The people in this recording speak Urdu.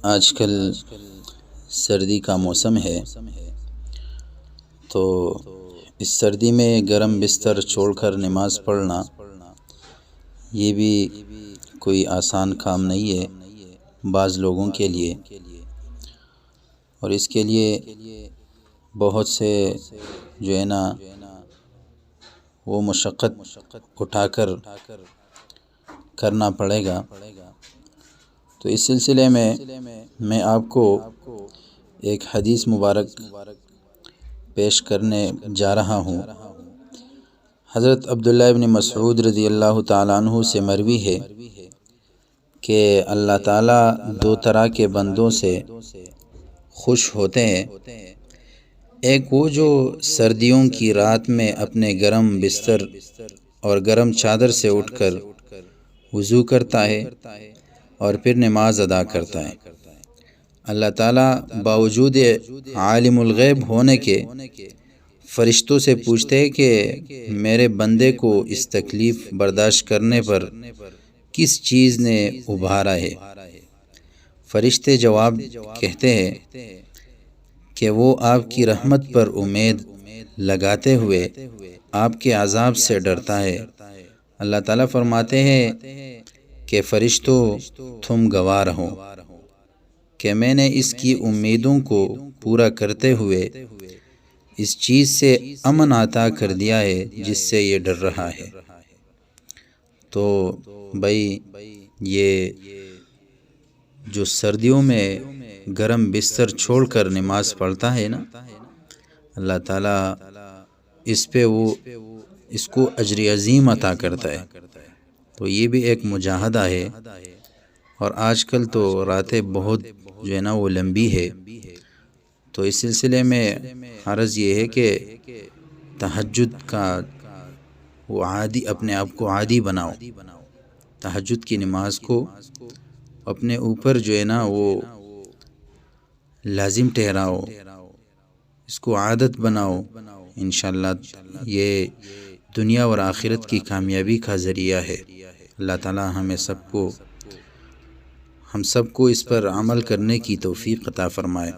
آج کل سردی کا موسم ہے، تو اس سردی میں گرم بستر چھوڑ کر نماز پڑھنا یہ بھی کوئی آسان کام نہیں ہے بعض لوگوں کے لیے، اور اس کے لیے بہت سے جو ہے نا وہ مشقت اٹھا کر کرنا پڑے گا۔ تو اس سلسلے میں آپ کو ایک حدیث مبارک پیش کرنے جا رہا ہوں۔ حضرت عبداللہ ابن مسعود رضی اللہ تعالیٰ عنہ سے مروی ہے کہ اللہ تعالیٰ دو طرح کے بندوں سے خوش ہوتے ہیں، ایک وہ جو سردیوں کی رات میں اپنے گرم بستر اور گرم چادر سے اٹھ کر وضو کرتا ہے اور پھر نماز ادا کرتا ہے۔ اللہ تعالیٰ باوجود عالم الغیب ہونے کے فرشتوں سے پوچھتے ہیں کہ میرے بندے کو اس تکلیف برداشت کرنے پر کس چیز نے ابھارا ہے؟ فرشتے جواب کہتے ہیں کہ وہ آپ کی رحمت پر امید لگاتے ہوئے آپ کے عذاب سے ڈرتا ہے۔ اللہ تعالیٰ فرماتے ہیں کہ فرشتوں تم گواہ رہو کہ میں نے اس کی امیدوں کو پورا کرتے ہوئے اس چیز سے امن عطا کر دیا ہے جس سے یہ ڈر رہا ہے۔ تو بھائی یہ جو سردیوں میں گرم بستر چھوڑ کر نماز پڑھتا ہے نا، اللہ تعالیٰ اس کو اجر عظیم عطا کرتا ہے۔ تو یہ بھی ایک مجاہدہ ہے، اور آج کل تو راتیں بہت جو ہے نا وہ لمبی ہے، تو اس سلسلے میں عرض یہ ہے کہ تہجد کا وہ اپنے آپ کو عادی بناؤ، تہجد کی نماز کو اپنے اوپر جو ہے نا وہ لازم ٹھہراؤ، اس کو عادت بناؤ۔ انشاءاللہ یہ دنیا اور آخرت کی کامیابی کا ذریعہ ہے۔ اللہ تعالی ہم سب کو اس پر عمل کرنے کی توفیق عطا فرمائے۔